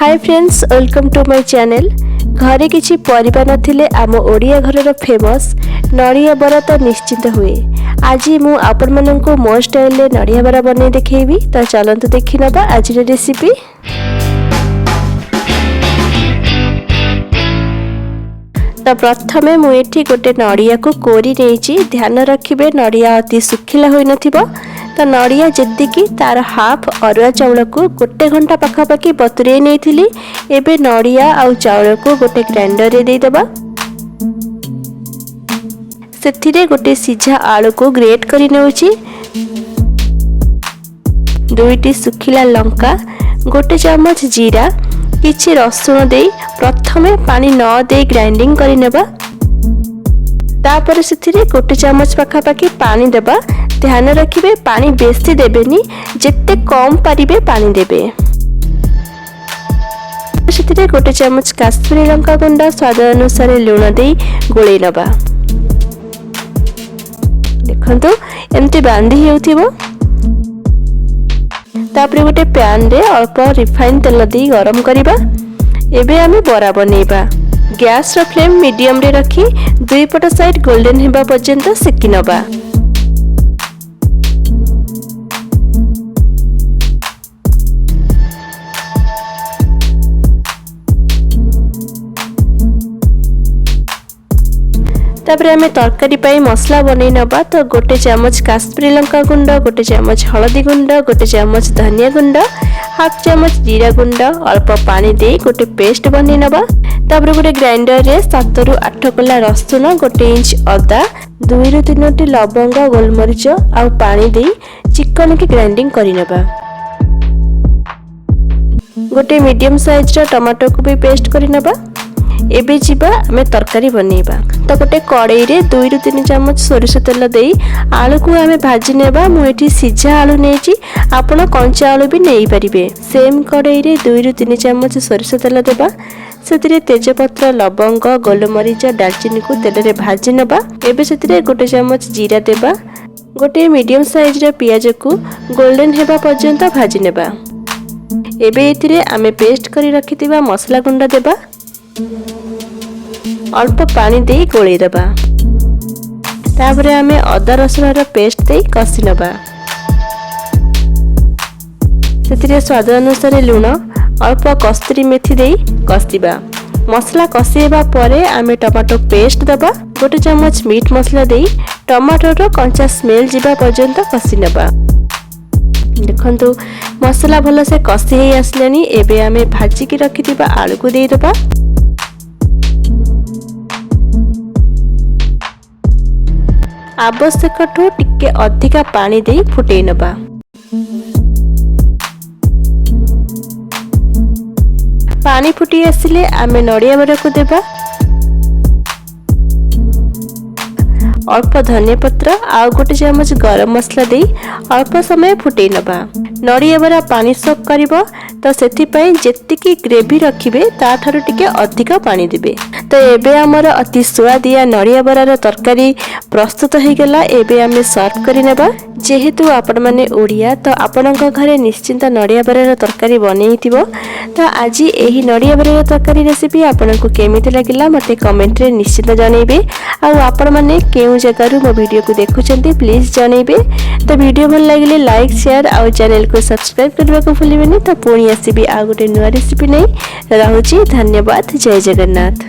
Hi friends, welcome to my channel. घरे किछि परिबा नथिले आम ओडिया घरर फेमस नड़िया बरा तो निश्चित हुए। आज मु आपण माननको मो स्टाइल रे नड़िया बरा बनै देखैबी। तो चलंतु देखि नबा आज रेसिपी। तो प्रथमे मु एठी गोटे नड़िया को कोरी नेछि। ध्यान रखिबे नड़िया अति सुखिला होई नथिबो। तो नड़िया जेतिकी तार हाफ अरुआ चाउल को गोटे घंटा पाखापाखि बतुरे नहीं। एबे नड़िया आउ चाउल को गोटे ग्राइंडर रे दे दबा। सेथिरे गोटे सिझा आलू को ग्रेट करी नेउची। दुईटी सुखिला लंका, गोटे चमच जीरा, किछि रसुण दे प्रथमे पानी न दे ग्राइंडिंग करी नेबा। तापर सेथिरे गोटे चमच पाखापाखि पानी देबा। ध्यान रखिबे पानी बेसी देबेनी, जेते कम पारिबे पानी देबे। सेथिरे गोटे चमच काश्मीरी लंका गुंड, स्वाद अनुसार लूण दे गोळै नबा। देखंतु एमती बांधी हेउथिबो। तापर गोटे पैन रे अल्प रिफाइन तेल दे गरम करिबा। एबे आमे बरा बनेबा। गैस रो फ्लेम मीडियम रे रखी दुई पट साइड गोल्डन हेबा पर्यंत सेकी नबा। तापर आमे तरकारी पाई मसला बनै नबा। तो गोटे चमच काश्मीरी लंका गुंड, गोटे चमच हळदी गुंड, गोटे चमच धनिया गुंड, हाफ चमच जीरा गुंड, अल्प पानी दे गोटे पेस्ट बनै नबा। तापर गोटे ग्राइंडर रे 7 रु 8 कला रसुण, गोटे इंच अदा, 2 रु 3 लवंग, गोलमरिच आ पानी दे चिकन के ग्राइंडिंग करि नबा। गोटे मीडियम साइज रो टमाटो को भी पेस्ट करि नबा। एबे जीवा आमे तरकारी बनेबा। तो गोटे कड़ाई रे 2 रु 3 चमच सोरिष तेल देई आलू को आमे भाजी नेबा। मु एठी सिझा आलू नेची, आपण कंचा आलू भी नेई परिबे। सेम कड़ाई रे 2 रु 3 चमच सोरिष तेल देबा। सेतिरे तेजपत्र, लवंग, गोलमरिच, दालचीनी को तेल रे भाजी नेबा। एबे सेतिरे गोटे चमच जीरा देबा। गोटे मीडियम साइज रे पियाज को गोल्डन हेबा पर्यंत भाजी नेबा। एबे एथिरे आमे पेस्ट करी रखितिबा मसला गुंडा देबा। अल्प पानी दे गोळै दबा। तापरे आमे अदा रसुण रो पेस्ट दे कसी नबा। सेतिरे स्वाद अनुसार लूण, अल्प कस्तूरी मेथी दे कसीबा। मसला कसीबा परे आमे टमाटो पेस्ट दबा। गोटे चमच मीट मसला दे टमाटो रो कंचा स्मेल जिबा पर्यंत कसी नबा। देखंतु मसला भलो से कसी हे आसलेनी। एबे आमे भाजी की रखितिबा आलू को दे दबा। आवश्यक ठू टिके अधिका पानी दे फुटै नबा। पानी फुटी आसिले आमे नड़िया बरा को देबा। अल्प धनिया पत्र आ गोटे चमच गरम मसला दे अल्प समय फुटै नबा। नड़िया बरा पानी सोक करिवो, तो सेथि पई जेतिकी ग्रेवी रखिबे ता थारु टिके अधिका पानी देबे। तो एबे हमर अति स्वादिया नड़िया बरार तरकारी प्रस्तुत हो गला। एबे आमे सर्व करि नेबा। जेहेतु आपण माने ओडिया, तो आपणक घरे निश्चिंत नड़िया बरार तरकारी बनेइथिबो। तो आज एही नड़िया बरार तरकारी रेसिपी आपनको केमिति लागिला मते कमेंट रे निश्चित जणाइबे। आ आपण माने केउ जगह मो वीडियो को देखुचंती प्लीज जणाइबे। तो वीडियो भल लागिले लाइक, शेयर आ चैनल को सब्सक्राइब करबा को भूलिबेनी। तो पुणी आसीबी आ गोटे नुवा रेसिपी नै। रहउची, धन्यवाद। जय जगन्नाथ।